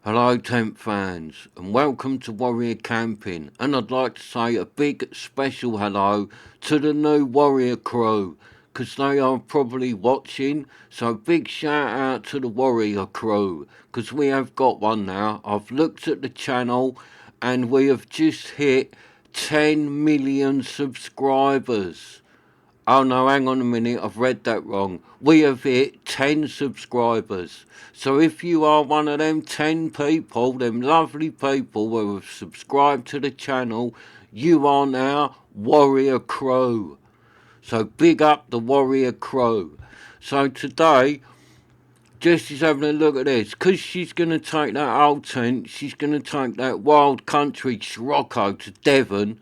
Hello Temp fans and welcome to Warrior Camping, and I'd like to say a big special hello to the new Warrior crew because they are probably watching, so big shout out to the Warrior crew because we have got one now. I've looked at the channel and we have just hit 10 million subscribers. Oh no, hang on a minute, I've read that wrong. We have hit 10 subscribers. So if you are one of them 10 people, them lovely people who have subscribed to the channel, you are now Warrior Crew. So big up the Warrior Crew. So today, Jessie's having a look at this. Because she's going to take that old tent, she's going to take that wild country Scirocco to Devon.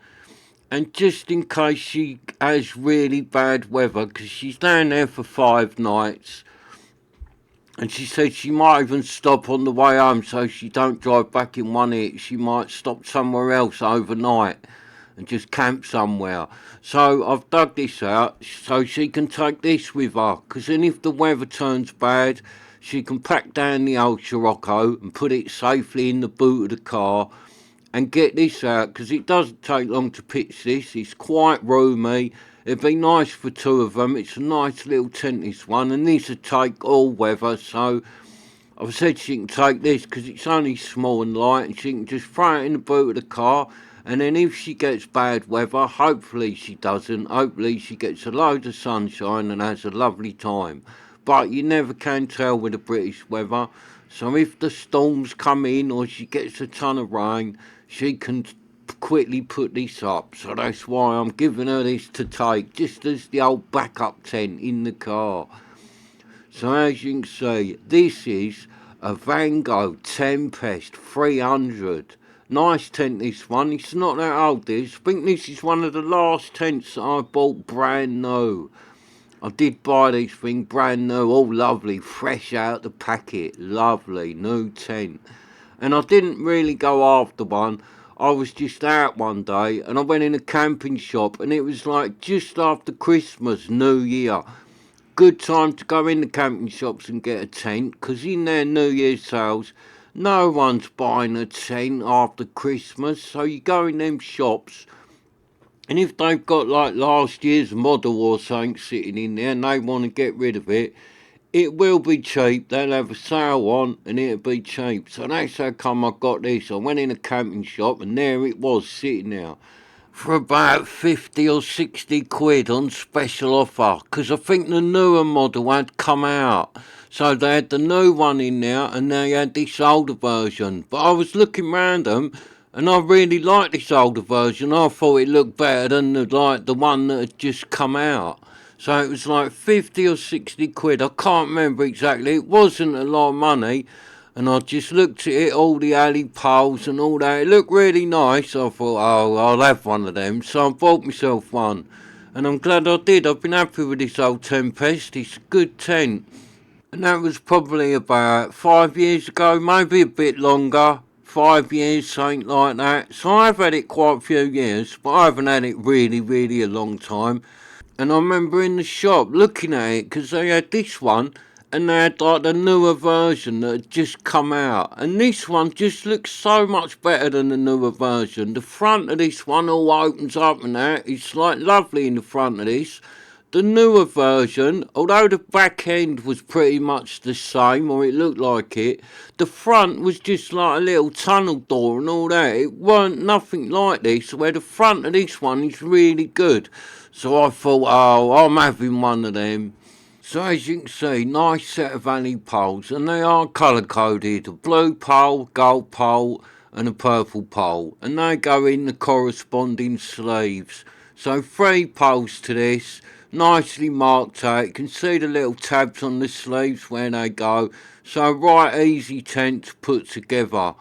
And just in case she has really bad weather, because she's down there for 5 nights, and she said she might even stop on the way home so she don't drive back in one hit. She might stop somewhere else overnight and just camp somewhere. So I've dug this out so she can take this with her, because then if the weather turns bad, she can pack down the old Scirocco and put it safely in the boot of the car and get this out, because it doesn't take long to pitch this. It's quite roomy. It'd be nice for two of them. It's a nice little tent, this one, and this would take all weather. So I've said she can take this because it's only small and light, and she can just throw it in the boot of the car. And then if she gets bad weather, hopefully she doesn't, hopefully she gets a load of sunshine and has a lovely time. But you never can tell with the British weather. So if the storms come in or she gets a ton of rain, she can quickly put this up. So that's why I'm giving her this to take, just as the old backup tent in the car. So as you can see, this is a Vango Tempest 300. Nice tent, this one. It's not that old, this. I think this is one of the last tents that I bought brand new. I did buy this thing brand new, all lovely, fresh out the packet. Lovely, new tent. And I didn't really go after one. I was just out one day and I went in a camping shop, and it was like just after Christmas, New Year. Good time to go in the camping shops and get a tent, because in their New Year's sales, no one's buying a tent after Christmas. So you go in them shops, and if they've got like last year's model or something sitting in there and they want to get rid of it, it will be cheap. They'll have a sale on and it'll be cheap. So that's how come I got this. I went in a camping shop and there it was sitting there for about 50 or 60 quid on special offer, because I think the newer model had come out. So they had the new one in there and they had this older version. But I was looking round them and I really liked this older version. I thought it looked better than the one that had just come out. So it was like 50 or 60 quid. I can't remember exactly. It wasn't a lot of money. And I just looked at it, all the alley poles and all that. It looked really nice. I thought, oh, I'll have one of them. So I bought myself one. And I'm glad I did. I've been happy with this old Tempest. It's a good tent. And that was probably about 5 years ago, maybe a bit longer. 5 years, something like that. So I've had it quite a few years, but I haven't had it really a long time. And I remember in the shop looking at it, because they had this one and they had like the newer version that had just come out. And this one just looks so much better than the newer version. The front of this one all opens up and that. It's like lovely in the front of this. The newer version, although the back end was pretty much the same, or it looked like it, the front was just like a little tunnel door and all that. It weren't nothing like this, where the front of this one is really good. So I thought, oh, I'm having one of them. So as you can see, nice set of alley poles, and they are colour coded. A blue pole, gold pole and a purple pole, and they go in the corresponding sleeves. So 3 poles to this, nicely marked out. You can see the little tabs on the sleeves where they go. So right easy tent to put together.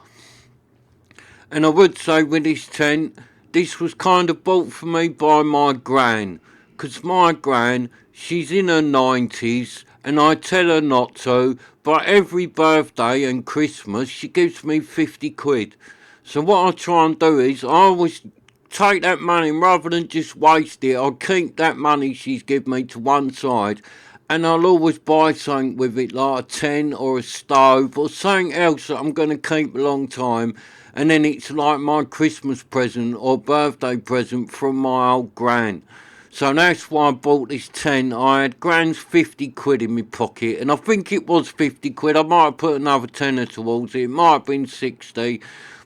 And I would say with this tent, this was kind of bought for me by my gran. Because my gran, she's in her 90s and I tell her not to, but every birthday and Christmas she gives me 50 quid. So what I try and do is I always take that money, and rather than just waste it, I keep that money she's given me to one side and I'll always buy something with it, like a tent or a stove or something else that I'm going to keep a long time. And then it's like my Christmas present or birthday present from my old gran. So that's why I bought this tent. I had Gran's 50 quid in my pocket, and I think it was 50 quid. I might have put another tenner towards it. It might have been 60,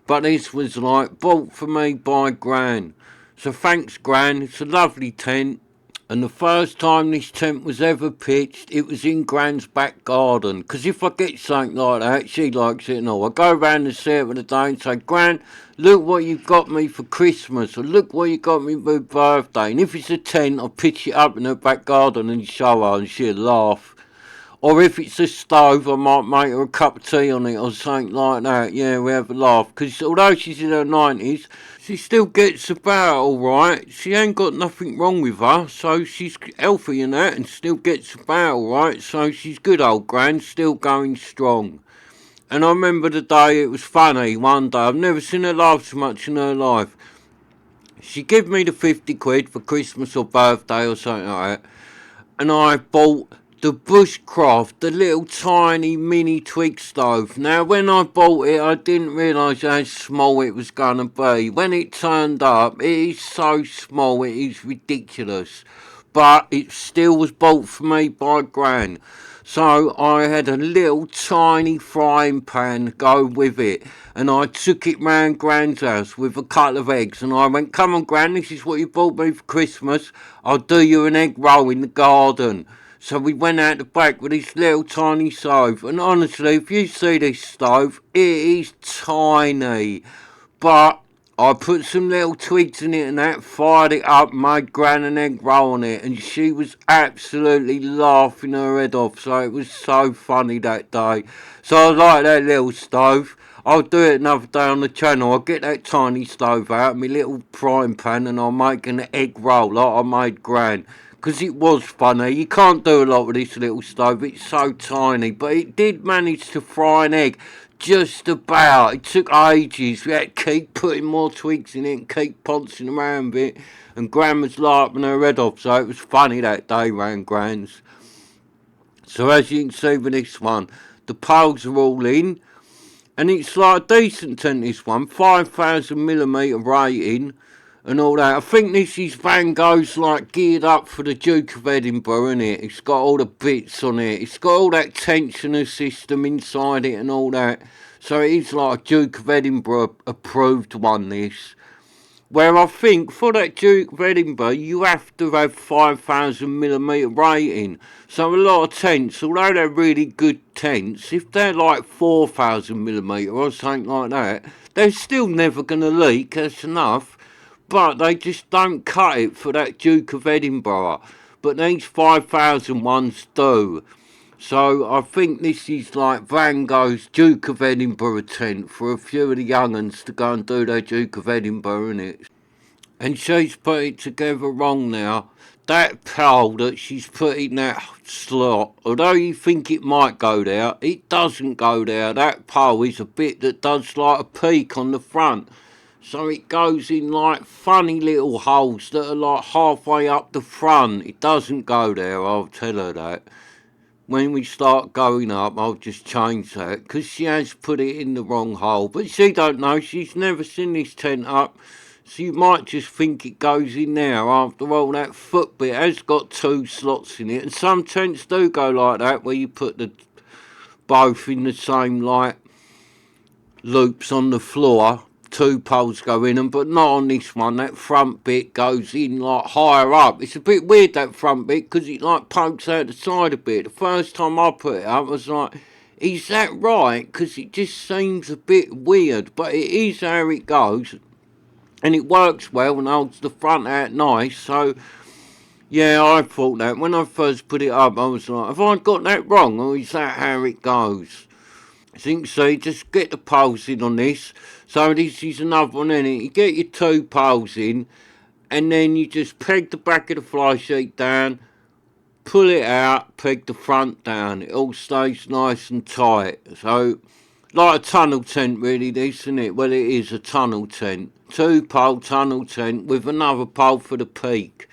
but this was like bought for me by Gran. So thanks, Gran. It's a lovely tent. And the first time this tent was ever pitched, it was in Gran's back garden. 'Cause if I get something like that, she likes it and all. I go round and see it with the day and say, Gran, look what you got me for Christmas, or look what you got me for birthday. And if it's a tent, I'll pitch it up in her back garden and show her, and she'll laugh. Or if it's a stove, I might make her a cup of tea on it or something like that. Yeah, we have a laugh. Because although she's in her 90s, she still gets about alright. She ain't got nothing wrong with her, so she's healthy and that, and still gets about alright. So she's good, old Gran, still going strong. And I remember the day, it was funny, one day. I've never seen her laugh so much in her life. She gave me the 50 quid for Christmas or birthday or something like that, and I bought the Bushcraft, the little tiny mini twig stove. Now, when I bought it, I didn't realise how small it was going to be. When it turned up, it is so small, it is ridiculous. But it still was bought for me by Gran. So I had a little tiny frying pan go with it, and I took it round Gran's house with a couple of eggs, and I went, come on Gran, this is what you bought me for Christmas, I'll do you an egg roll in the garden. So we went out the back with this little tiny stove, and honestly, if you see this stove, it is tiny, but I put some little twigs in it and that, fired it up, made Gran an egg roll on it, and she was absolutely laughing her head off. So it was so funny that day. So I like that little stove. I'll do it another day on the channel. I'll get that tiny stove out, my little frying pan, and I'll make an egg roll like I made Gran. Because it was funny. You can't do a lot with this little stove. It's so tiny. But it did manage to fry an egg. Just about. It took ages. We had to keep putting more twigs in it and keep pouncing around with it. And Gran was laughing her head off. So it was funny that day round Gran's. So as you can see with this one, the poles are all in. And it's like a decent tent, this one. 5,000mm rating and all that. I think this is Vango's like geared up for the Duke of Edinburgh, innit? It's got all the bits on it. It's got all that tensioner system inside it and all that. So it is like a Duke of Edinburgh approved one, this. Where I think for that Duke of Edinburgh, you have to have 5,000mm rating. So a lot of tents, although they're really good tents, if they're like 4,000mm or something like that, they're still never going to leak, that's enough. But they just don't cut it for that Duke of Edinburgh. But these 5,000 ones do. So I think this is like Vango's Duke of Edinburgh tent for a few of the young uns to go and do their Duke of Edinburgh, innit? And she's put it together wrong now. That pole that she's put in that slot, although you think it might go there, it doesn't go there. That pole is a bit that does like a peak on the front. So it goes in like funny little holes that are like halfway up the front. It doesn't go there, I'll tell her that. When we start going up, I'll just change that, because she has put it in the wrong hole. But she don't know, she's never seen this tent up, so you might just think it goes in there. After all, that foot bit has got two slots in it, and some tents do go like that, where you put the both in the same like loops on the floor. Two poles go in them, but not on this one. That front bit goes in like higher up. It's a bit weird, that front bit, because it like pokes out the side a bit. The first time I put it up, I was like, is that right? Because it just seems a bit weird, but it is how it goes, and it works well and holds the front out nice. So yeah, I thought that when I first put it up, I was like, have I got that wrong, or is that how it goes? I think so. Just get the poles in on this. So this is another one in it. You get your two poles in, and then you just peg the back of the fly sheet down, pull it out, peg the front down. It all stays nice and tight. So like a tunnel tent really, this, isn't it? Well, it is a tunnel tent. Two pole tunnel tent with another pole for the peak.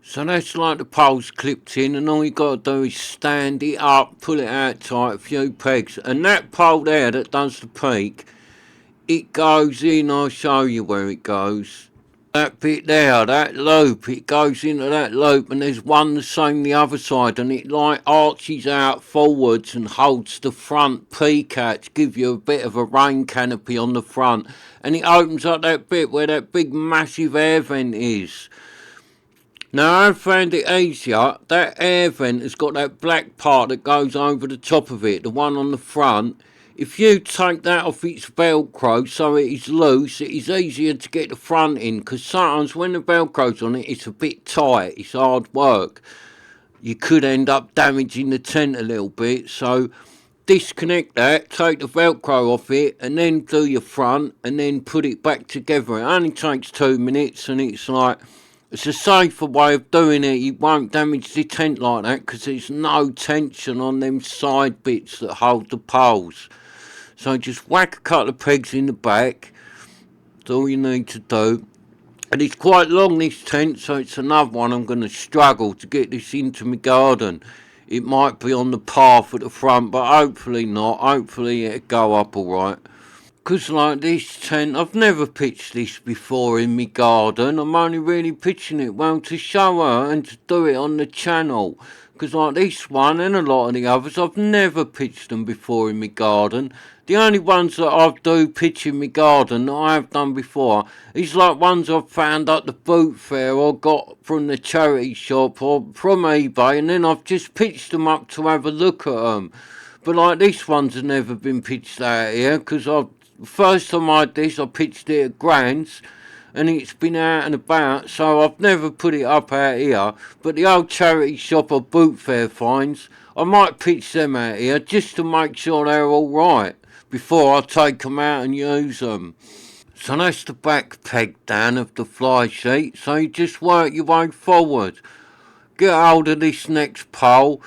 So that's like the pole's clipped in, and all you got to do is stand it up, pull it out tight, a few pegs, and that pole there that does the peak, it goes in. I'll show you where it goes. That bit there, that loop, it goes into that loop, and there's one the same the other side, and it like arches out forwards and holds the front peak out to give you a bit of a rain canopy on the front, and it opens up that bit where that big massive air vent is. Now, I found it easier. That air vent has got that black part that goes over the top of it, the one on the front. If you take that off its Velcro so it is loose, it is easier to get the front in, because sometimes when the Velcro's on it, it's a bit tight, it's hard work. You could end up damaging the tent a little bit, so disconnect that, take the Velcro off it, and then do your front, and then put it back together. It only takes 2 minutes, and it's a safer way of doing it. You won't damage the tent like that because there's no tension on them side bits that hold the poles. So just whack a couple of pegs in the back. That's all you need to do. And it's quite long, this tent, so it's another one I'm going to struggle to get this into my garden. It might be on the path at the front, but hopefully not. Hopefully it'll go up alright. Because like this tent, I've never pitched this before in my garden. I'm only really pitching it, well, to show her and to do it on the channel. Because like this one and a lot of the others, I've never pitched them before in my garden. The only ones that I do pitch in my garden that I have done before is like ones I've found at the boot fair or got from the charity shop or from eBay, and then I've just pitched them up to have a look at them. But like this one's have never been pitched out here, because first time I had this, I pitched it at Grand's, and it's been out and about, so I've never put it up out here. But the old charity shop or boot fair finds, I might pitch them out here just to make sure they're all right before I take them out and use them. So that's the back peg down of the fly sheet. So you just work your way forward. Get hold of this next pole,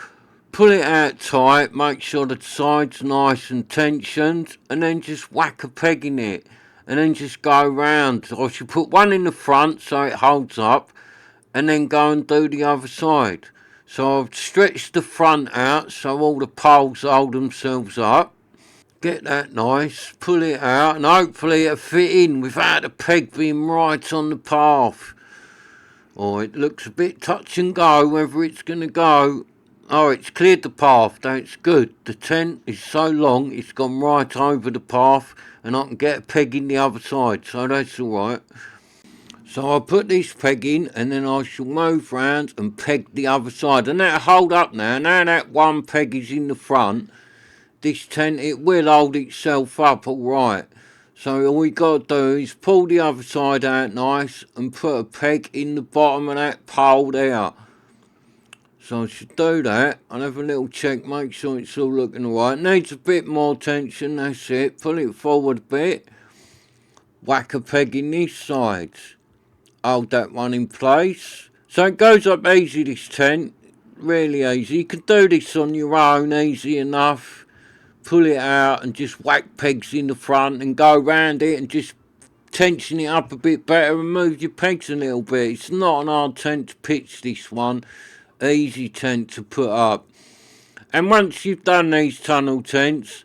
pull it out tight, make sure the side's nice and tensioned, and then just whack a peg in it, and then just go round. I should put one in the front so it holds up, and then go and do the other side. So I've stretched the front out so all the poles hold themselves up. Get that nice, pull it out, and hopefully it'll fit in without the peg being right on the path. Or it looks a bit touch and go whether it's going to go. Oh, it's cleared the path, that's good. The tent is so long, it's gone right over the path, and I can get a peg in the other side, so that's alright. So I'll put this peg in, and then I shall move round and peg the other side. And that'll hold up now. Now that one peg is in the front, this tent, it will hold itself up alright. So all we got to do is pull the other side out nice and put a peg in the bottom of that pole there. So I should do that. I'll have a little check, make sure it's all looking alright. Needs a bit more tension, that's it. Pull it forward a bit. Whack a peg in this side. Hold that one in place. So it goes up easy, this tent. Really easy. You can do this on your own, easy enough. Pull it out and just whack pegs in the front and go round it and just tension it up a bit better and move your pegs a little bit. It's not an hard tent to pitch, this one. Easy tent to put up. And once you've done these tunnel tents,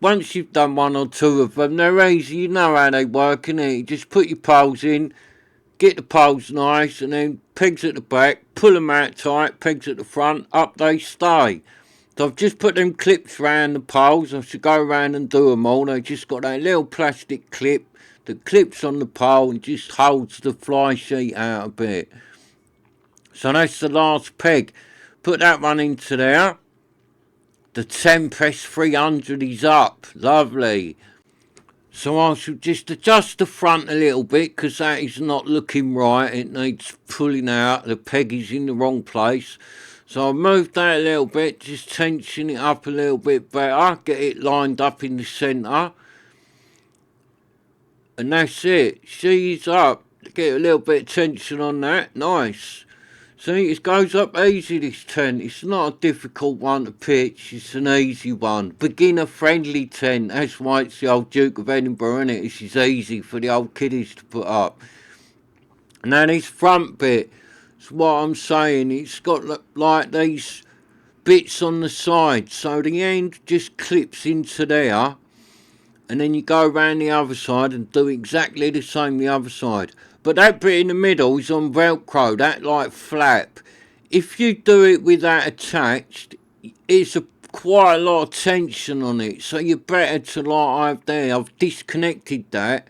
once you've done one or two of them, they're easy. You know how they work, innit? You just put your poles in, get the poles nice, and then pegs at the back, pull them out tight, pegs at the front, up they stay. So I've just put them clips round the poles. I should go around and do them all. They just got that little plastic clip that clips on the pole and just holds the fly sheet out a bit. So that's the last peg. Put that one into there. The Tempest 300 is up. Lovely. So I should just adjust the front a little bit because that is not looking right. It needs pulling out. The peg is in the wrong place. So I've moved that a little bit, just tension it up a little bit better, get it lined up in the centre. And that's it. She's up. Get a little bit of tension on that. Nice. See, it goes up easy, this tent. It's not a difficult one to pitch. It's an easy one. Beginner-friendly tent. That's why it's the old Duke of Edinburgh, innit? This is easy for the old kiddies to put up. And now this front bit. So what I'm saying, it's got like these bits on the side, so the end just clips into there, and then you go around the other side and do exactly the same the other side. But that bit in the middle is on Velcro, that like flap. If you do it with that attached, it's quite a lot of tension on it, so you're better to like I've disconnected that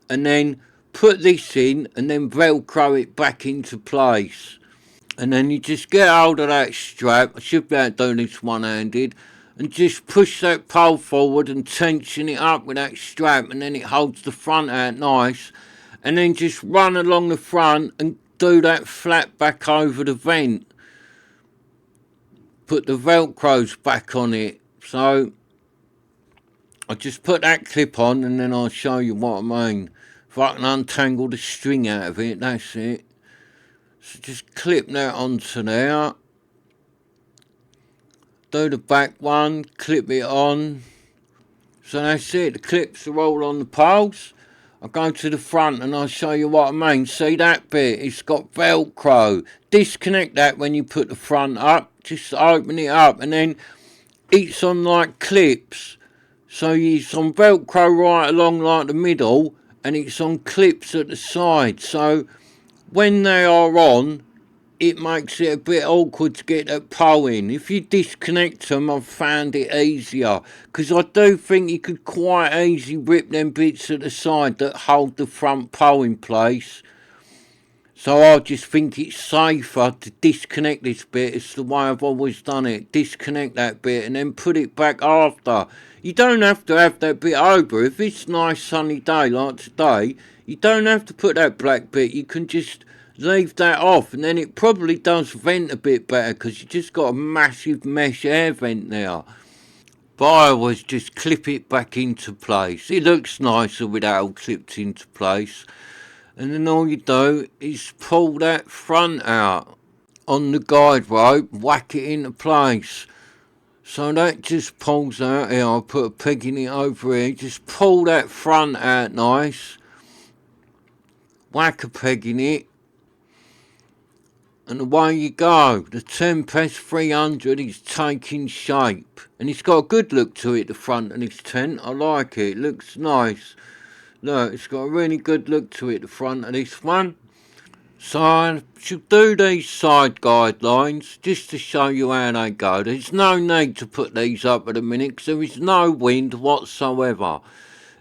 and then put this in and then Velcro it back into place. And then you just get hold of that strap. I should be able to do this one-handed. And just push that pole forward and tension it up with that strap, and then it holds the front out nice. And then just run along the front and do that flap back over the vent. Put the Velcros back on it. So I just put that clip on and then I'll show you what I mean. If I can untangle the string out of it, that's it. So just clip that onto there. Do the back one, clip it on. So that's it, the clips are all on the poles. I'll go to the front and I'll show you what I mean. See that bit, it's got Velcro. Disconnect that when you put the front up, just open it up, and then it's on like clips. So it's on Velcro right along like the middle, and it's on clips at the side. So when they are on, it makes it a bit awkward to get that pole in. If you disconnect them, I've found it easier, because I do think you could quite easily rip them bits at the side that hold the front pole in place. So I just think it's safer to disconnect this bit. It's the way I've always done it. Disconnect that bit and then put it back after. You don't have to have that bit over. If it's a nice sunny day like today, you don't have to put that black bit. You can just leave that off, and then it probably does vent a bit better, because you just got a massive mesh air vent there. But I always just clip it back into place. It looks nicer with that all clipped into place. And then all you do is pull that front out on the guide rope, whack it into place. So that just pulls out here. I'll put a peg in it over here. Just pull that front out nice. Whack a peg in it. And away you go. The Tempest 300 is taking shape. And it's got a good look to it, the front of this tent. I like it. It looks nice. Look, it's got a really good look to it, the front of this one. So I should do these side guidelines just to show you how they go. There's no need to put these up at the minute, because there is no wind whatsoever.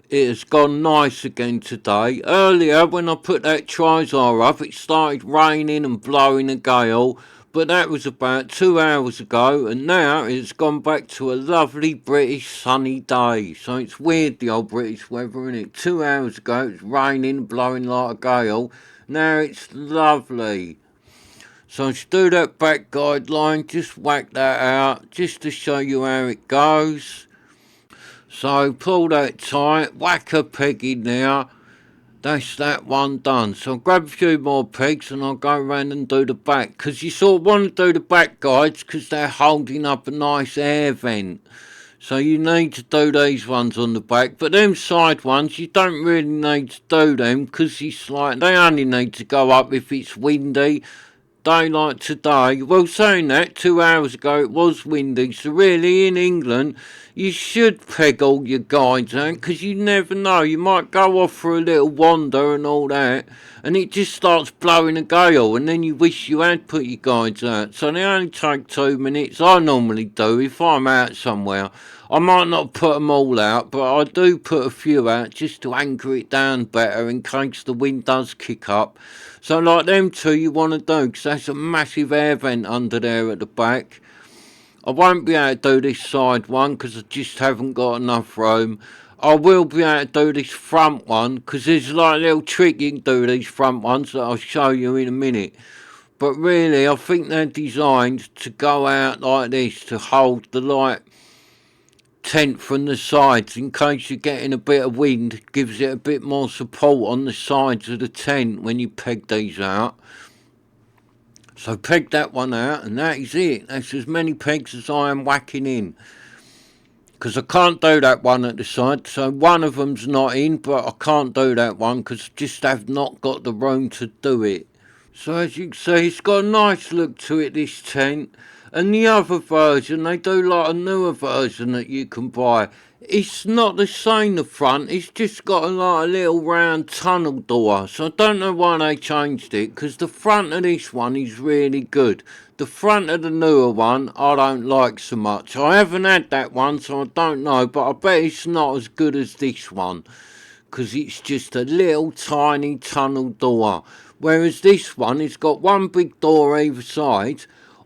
It has gone nice again today. Earlier, when I put that trizar up, it started raining and blowing a gale, but that was about 2 hours ago, and now it's gone back to a lovely British sunny day. So it's weird, the old British weather, isn't it? 2 hours ago, it was raining, blowing like a gale. Now it's lovely. So to do that back guideline, just whack that out, just to show you how it goes. So pull that tight, whack a peg in there. That's that one done. So I'll grab a few more pegs and I'll go around and do the back. Because you sort of want to do the back guides because they're holding up a nice air vent. So you need to do these ones on the back. But them side ones, you don't really need to do them, because it's like they only need to go up if it's windy. Day like today, well, saying that, 2 hours ago it was windy, so really in England you should peg all your guides out, because you never know, you might go off for a little wander and all that, and it just starts blowing a gale, and then you wish you had put your guides out. So they only take 2 minutes. I normally do if I'm out somewhere. I might not put them all out, but I do put a few out just to anchor it down better in case the wind does kick up. So like them two you want to do, because that's a massive air vent under there at the back. I won't be able to do this side one because I just haven't got enough room. I will be able to do this front one, because there's like a little trick you can do these front ones that I'll show you in a minute. But really, I think they're designed to go out like this, to hold the light tent from the sides in case you're getting a bit of wind. It gives it a bit more support on the sides of the tent when you peg these out. So peg that one out, and that is it. That's as many pegs as I am whacking in, because I can't do that one at the side. So one of them's not in, but I can't do that one because I just have not got the room to do it. So as you can see, it's got a nice look to it, this tent. And the other version, they do like a newer version that you can buy. It's not the same, the front. It's just got like a little round tunnel door. So I don't know why they changed it, because the front of this one is really good. The front of the newer one, I don't like so much. I haven't had that one, so I don't know. But I bet it's not as good as this one, because it's just a little tiny tunnel door. Whereas this one, it's got one big door either side,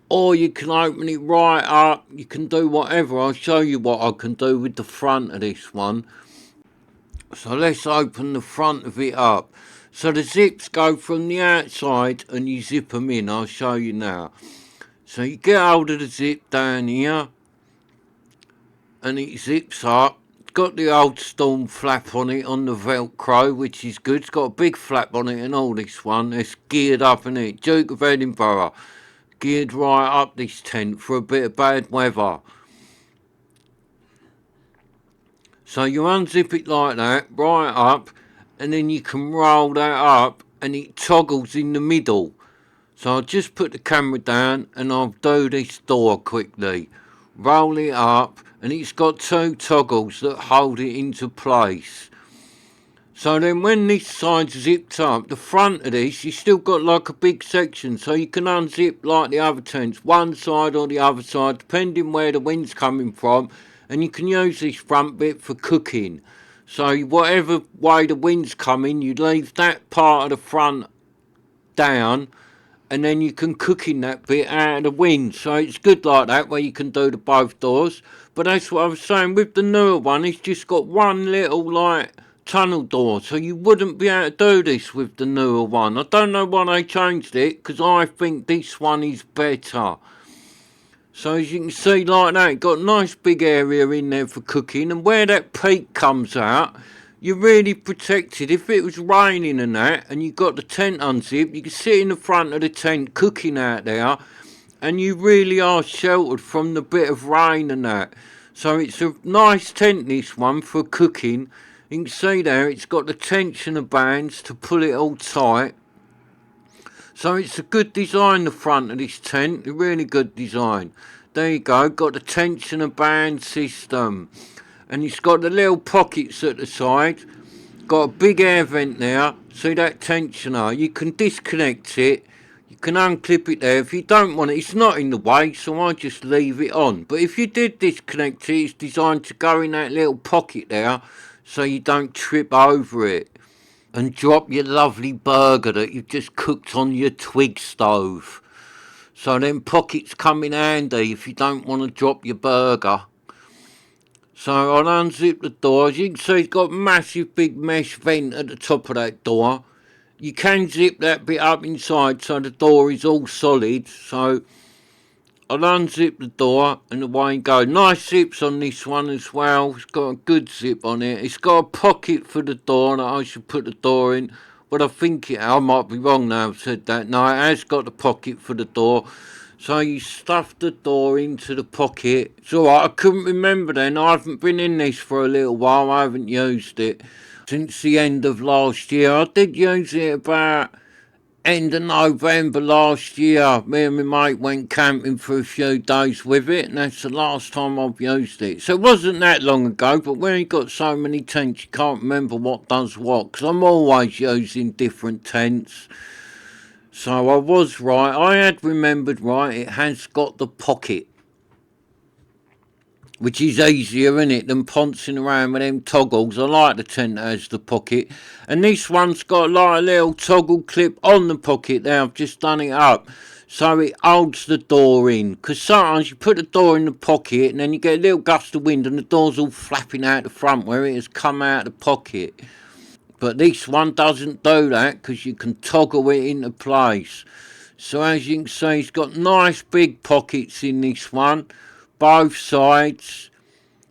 or you can open it right up. You can do whatever. I'll show you what I can do with the front of this one. So let's open the front of it up. So the zips go from the outside and you zip them in. I'll show you now. So you get hold of the zip down here and it zips up. It's got the old storm flap on it on the Velcro, which is good. It's got a big flap on it and all, this one. It's geared up in it. Duke of Edinburgh. Geared right up this tent for a bit of bad weather. So you unzip it like that, right up, and then you can roll that up and it toggles in the middle. So I'll just put the camera down and I'll do this door quickly. Roll it up and it's got two toggles that hold it into place. So then when this side's zipped up, the front of this, you still got like a big section, so you can unzip like the other tents, one side or the other side, depending where the wind's coming from, and you can use this front bit for cooking. So whatever way the wind's coming, you leave that part of the front down, and then you can cook in that bit out of the wind. So it's good like that, where you can do the both doors. But that's what I was saying, with the newer one, it's just got one little like tunnel door, so you wouldn't be able to do this with the newer one. I don't know why they changed it, because I think this one is better. So as you can see like that, got a nice big area in there for cooking, and where that peak comes out, you're really protected. If it was raining and that, and you got the tent unzipped, you can sit in the front of the tent cooking out there, and you really are sheltered from the bit of rain and that. So it's a nice tent, this one, for cooking. You can see there, it's got the tensioner bands to pull it all tight. So it's a good design, the front of this tent, a really good design. There you go, got the tensioner band system. And it's got the little pockets at the side. Got a big air vent there. See that tensioner? You can disconnect it. You can unclip it there. If you don't want it, it's not in the way, so I just leave it on. But if you did disconnect it, it's designed to go in that little pocket there, so you don't trip over it and drop your lovely burger that you've just cooked on your twig stove. So them pockets come in handy if you don't want to drop your burger. So I'll unzip the door. As you can see, it's got a massive big mesh vent at the top of that door. You can zip that bit up inside so the door is all solid. So I'll unzip the door and away you go. Nice zips on this one as well. It's got a good zip on it. It's got a pocket for the door that I should put the door in. But I think I might be wrong now I've said that. No, it has got the pocket for the door. So you stuff the door into the pocket. It's alright, I couldn't remember then. I haven't been in this for a little while. I haven't used it since the end of last year. I did use it about end of November last year. Me and my mate went camping for a few days with it, and that's the last time I've used it. So it wasn't that long ago, but when you got so many tents, you can't remember what does what, because I'm always using different tents. So I was right. I had remembered right. It has got the pocket, which is easier, innit, than pouncing around with them toggles. I like the tent that has the pocket. And this one's got like a little toggle clip on the pocket there. I've just done it up so it holds the door in. Because sometimes you put the door in the pocket and then you get a little gust of wind and the door's all flapping out the front where it has come out of the pocket. But this one doesn't do that because you can toggle it into place. So as you can see, it's got nice big pockets in this one. Both sides.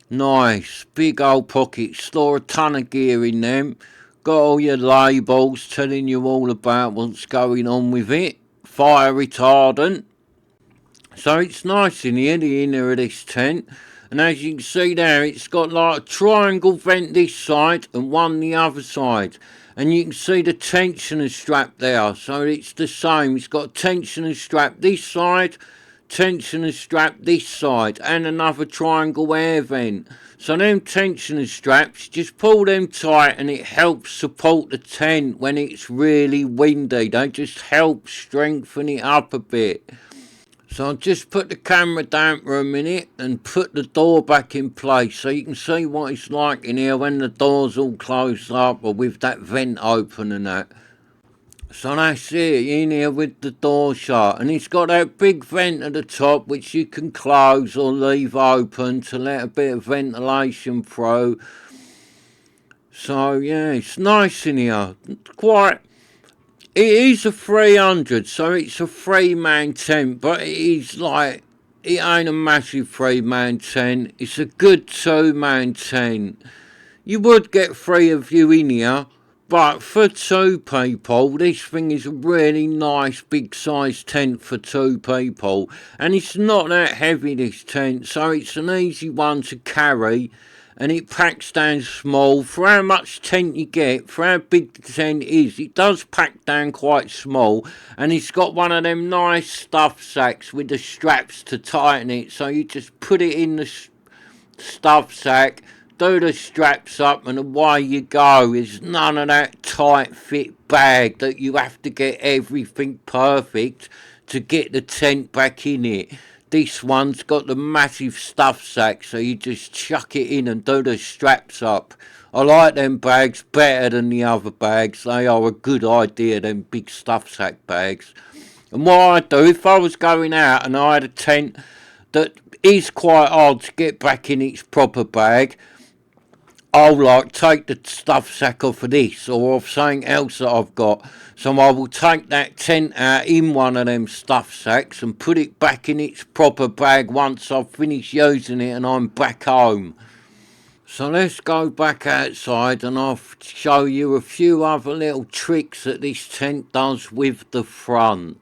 Nice. Big old pockets. Store a ton of gear in them. Got all your labels telling you all about what's going on with it. Fire retardant. So it's nice in here, the inner of this tent. And as you can see there, it's got like a triangle vent this side and one the other side. And you can see the tensioner strap there, so it's the same. It's got a tensioner strap this side, tensioner strap this side, and another triangle air vent. So them tensioner straps, just pull them tight and it helps support the tent when it's really windy. They just help strengthen it up a bit. So I'll just put the camera down for a minute and put the door back in place so you can see what it's like in here when the door's all closed up or with that vent open and that. So that's it, in here with the door shut. And it's got that big vent at the top which you can close or leave open to let a bit of ventilation through. So yeah, it's nice in here. It is a 300, so it's a 3-man tent, but it is like, it ain't a massive 3-man tent. It's a good 2-man tent. You would get 3 of you in here, but for 2 people, this thing is a really nice big size tent for 2 people. And it's not that heavy, this tent, so it's an easy one to carry. And it packs down small. For how much tent you get, for how big the tent is, it does pack down quite small. And it's got one of them nice stuff sacks with the straps to tighten it. So you just put it in the stuff sack, do the straps up, and away you go. There's none of that tight fit bag that you have to get everything perfect to get the tent back in it. This one's got the massive stuff sack, so you just chuck it in and do the straps up. I like them bags better than the other bags. They are a good idea, them big stuff sack bags. And what I do, if I was going out and I had a tent that is quite hard to get back in its proper bag, I'll like take the stuff sack off of this or of something else that I've got. So I will take that tent out in one of them stuff sacks and put it back in its proper bag once I've finished using it and I'm back home. So let's go back outside and I'll show you a few other little tricks that this tent does with the front.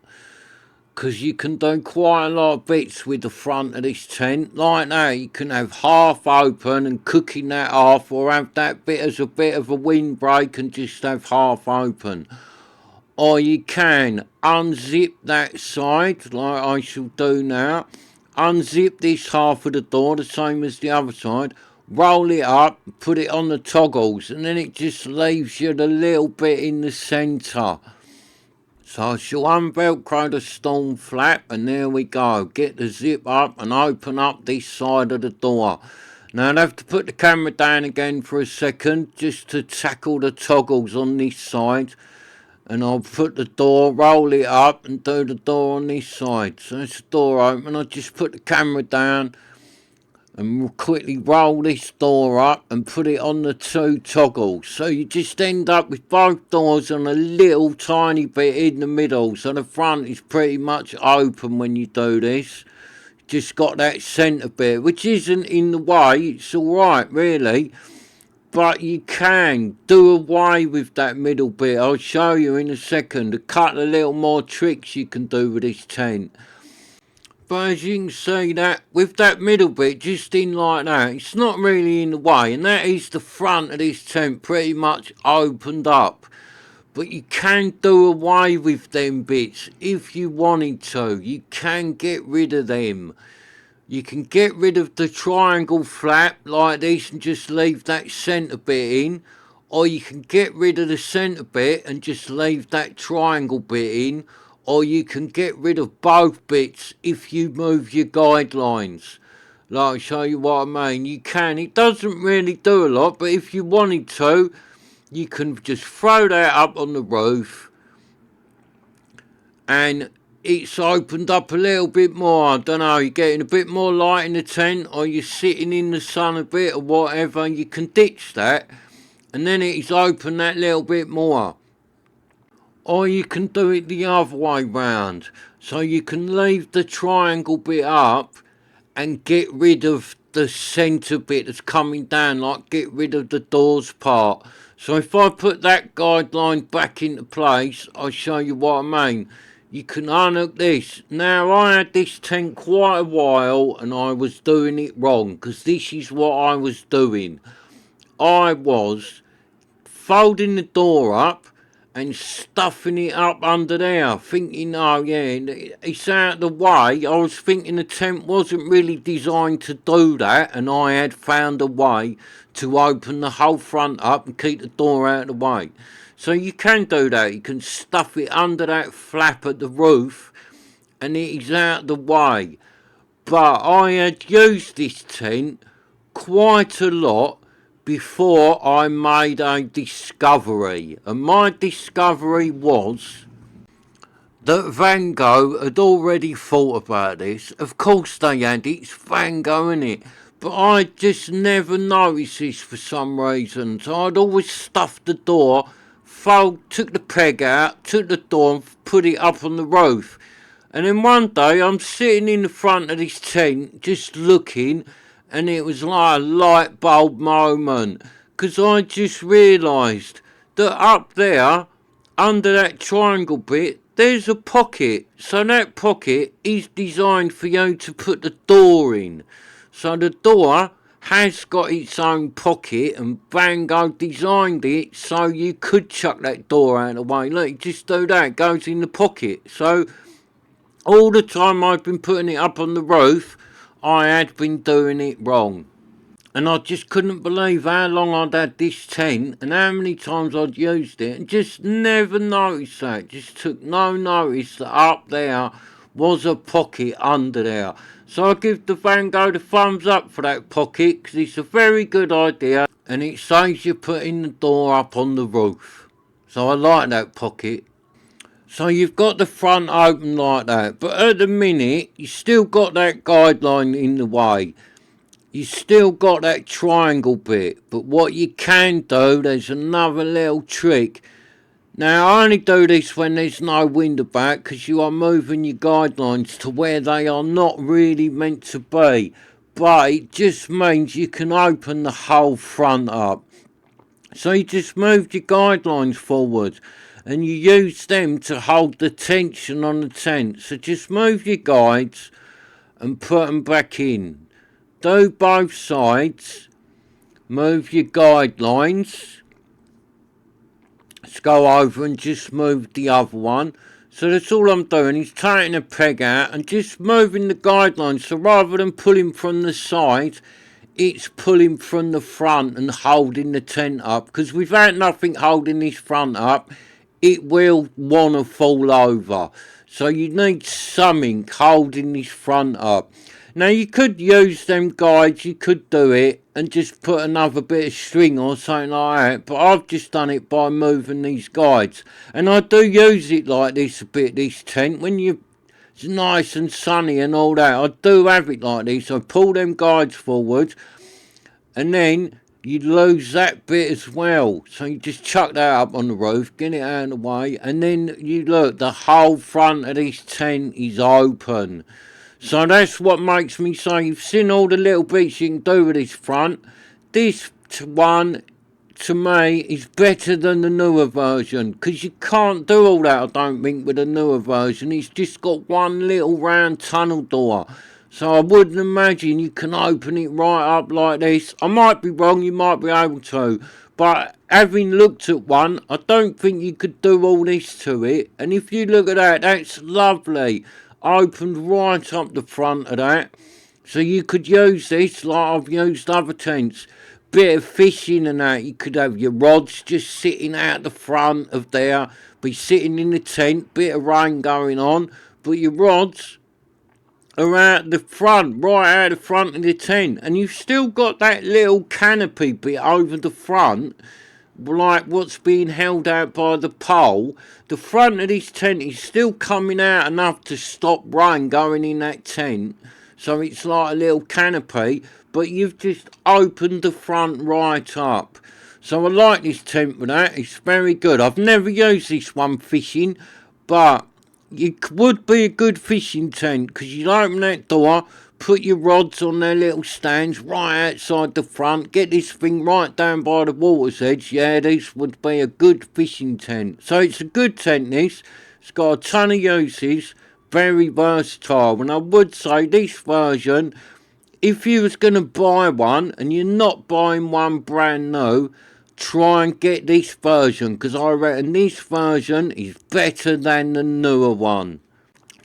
Because you can do quite a lot of bits with the front of this tent. Like that, you can have half open and cooking that off, or have that bit as a bit of a windbreak and just have half open. Or you can unzip that side, like I shall do now. Unzip this half of the door, the same as the other side. Roll it up, put it on the toggles, and then it just leaves you the little bit in the centre. So I shall unvelcro the storm flap, and there we go. Get the zip up and open up this side of the door. Now I'll have to put the camera down again for a second just to tackle the toggles on this side. And I'll put the door, roll it up and do the door on this side. So that's the door open. I'll just put the camera down and we'll quickly roll this door up and put it on the 2 toggles. So you just end up with both doors on a little tiny bit in the middle. So the front is pretty much open when you do this. Just got that centre bit, which isn't in the way. It's alright, really. But you can do away with that middle bit. I'll show you in a second a couple of little more tricks you can do with this tent. But as you can see, that with that middle bit just in like that, it's not really in the way, and that is the front of this tent pretty much opened up. But you can do away with them bits if you wanted to. You can get rid of them. You can get rid of the triangle flap like this and just leave that centre bit in, or you can get rid of the centre bit and just leave that triangle bit in, or you can get rid of both bits if you move your guidelines. Like, I'll show you what I mean. You can. It doesn't really do a lot, but if you wanted to, you can just throw that up on the roof and it's opened up a little bit more. I don't know, you're getting a bit more light in the tent, or you're sitting in the sun a bit or whatever. You can ditch that and then it's opened that little bit more. Or you can do it the other way round. So you can leave the triangle bit up and get rid of the centre bit that's coming down, like get rid of the doors part. So if I put that guideline back into place, I'll show you what I mean. you can unhook this. Now, I had this tent quite a while and I was doing it wrong, because this is what I was doing. I was folding the door up and stuffing it up under there, thinking, oh yeah, it's out of the way. I was thinking the tent wasn't really designed to do that, and I had found a way to open the whole front up and keep the door out of the way. So you can do that. You can stuff it under that flap at the roof and it is out of the way. But I had used this tent quite a lot before I made a discovery. And my discovery was that Vango had already thought about this. Of course they had, it's Vango, innit? But I just never noticed this for some reason. So I'd always stuffed the door, took the peg out, took the door and put it up on the roof. And then one day I'm sitting in the front of this tent just looking, and it was like a light bulb moment, because I just realised that up there, under that triangle bit, there's a pocket. So that pocket is designed for you to put the door in. So the door has got its own pocket, and Vango designed it so you could chuck that door out of the way. Look, just do that, it goes in the pocket. So all the time I've been putting it up on the roof, I had been doing it wrong. And I just couldn't believe how long I'd had this tent and how many times I'd used it, and just never noticed that. Just took no notice that up there was a pocket under there. So I give the Vango the thumbs up for that pocket, because it's a very good idea and it saves you putting the door up on the roof. So I like that pocket. So you've got the front open like that, but at the minute you still got that guideline in the way. You still got that triangle bit, but what you can do, there's another little trick. Now I only do this when there's no window back, because you are moving your guidelines to where they are not really meant to be, but it just means you can open the whole front up. So you just move your guidelines forward and you use them to hold the tension on the tent. So just move your guides and put them back in. Do both sides. Move your guidelines. Let's go over and just move the other one. So that's all I'm doing is taking a peg out and just moving the guidelines. So rather than pulling from the side, it's pulling from the front and holding the tent up. Because without nothing holding this front up, it will want to fall over. So you need something holding this front up. Now you could use them guides, you could do it and just put another bit of string or something like that, but I've just done it by moving these guides. And I do use it like this a bit, this tent, when it's nice and sunny and all that. I do have it like this. I pull them guides forward and then you lose that bit as well. So you just chuck that up on the roof, get it out of the way, and then you look, the whole front of this tent is open. So that's what makes me say, you've seen all the little bits you can do with this front. This one, to me, is better than the newer version, because you can't do all that, I don't think, with the newer version. It's just got one little round tunnel door. So I wouldn't imagine you can open it right up like this. I might be wrong, you might be able to. But having looked at one, I don't think you could do all this to it. And if you look at that, that's lovely. Opened right up the front of that. So you could use this like I've used other tents. Bit of fishing and that. You could have your rods just sitting out the front of there. Be sitting in the tent. Bit of rain going on. But your rods are out the front, right out the front of the tent, and you've still got that little canopy bit over the front, like what's being held out by the pole. The front of this tent is still coming out enough to stop rain going in that tent, so it's like a little canopy, but you've just opened the front right up. So I like this tent for that. It's very good. I've never used this one fishing, but it would be a good fishing tent, because you'd open that door, put your rods on their little stands right outside the front, get this thing right down by the water's edge. Yeah, this would be a good fishing tent. So it's a good tent, this. It's got a ton of uses, very versatile. And I would say this version, if you was going to buy one and you're not buying one brand new, try and get this version, because I reckon this version is better than the newer one.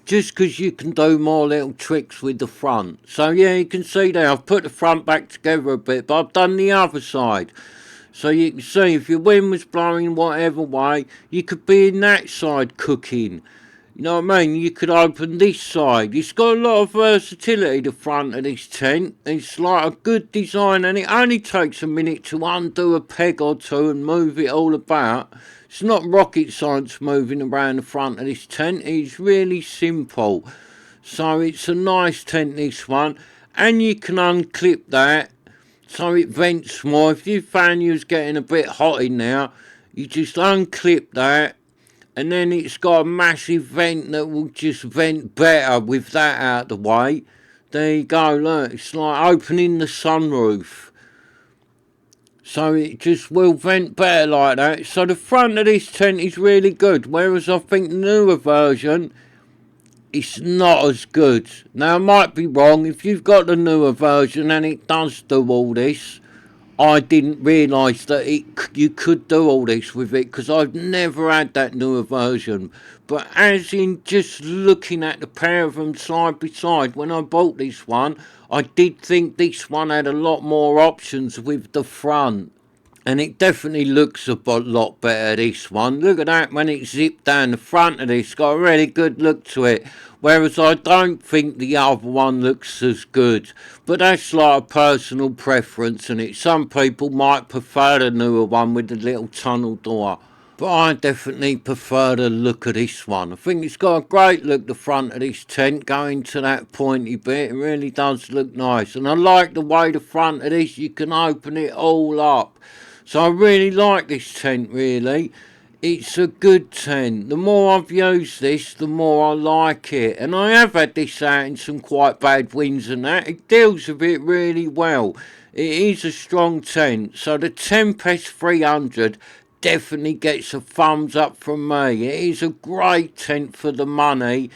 Just because you can do more little tricks with the front. So yeah, you can see there, I've put the front back together a bit, but I've done the other side. So you can see if your wind was blowing whatever way, you could be in that side cooking. You know what I mean? You could open this side. It's got a lot of versatility, the front of this tent. It's like a good design, and it only takes a minute to undo a peg or two and move it all about. It's not rocket science moving around the front of this tent. It's really simple. So it's a nice tent, this one. And you can unclip that so it vents more. If you found you was getting a bit hot in there, you just unclip that. And then it's got a massive vent that will just vent better with that out of the way. There you go, look, it's like opening the sunroof. So it just will vent better like that. So the front of this tent is really good, whereas I think the newer version, it's not as good. Now I might be wrong, if you've got the newer version and it does do all this, I didn't realise that you could do all this with it, because I've never had that newer version. But as in just looking at the pair of them side by side, when I bought this one, I did think this one had a lot more options with the front. And it definitely looks a lot better, this one. Look at that, when it's zipped down the front of this, got a really good look to it. Whereas I don't think the other one looks as good. But that's like a personal preference, and it. Some people might prefer the newer one with the little tunnel door. But I definitely prefer the look of this one. I think it's got a great look, the front of this tent, going to that pointy bit. It really does look nice. And I like the way the front of this, you can open it all up. So I really like this tent, really. It's a good tent. The more I've used this, the more I like it. And I have had this out in some quite bad winds and that. It deals with it really well. It is a strong tent. So the Tempest 300 definitely gets a thumbs up from me. It is a great tent for the money,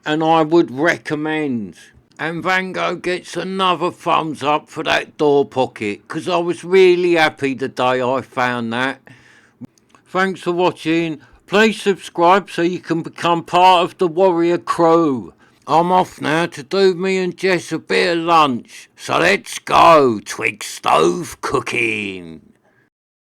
and I would recommend. And Vango gets another thumbs up for that door pocket, because I was really happy the day I found that. Thanks for watching. Please subscribe so you can become part of the Warrior crew. I'm off now to do me and Jess a bit of lunch. So let's go, twig stove cooking.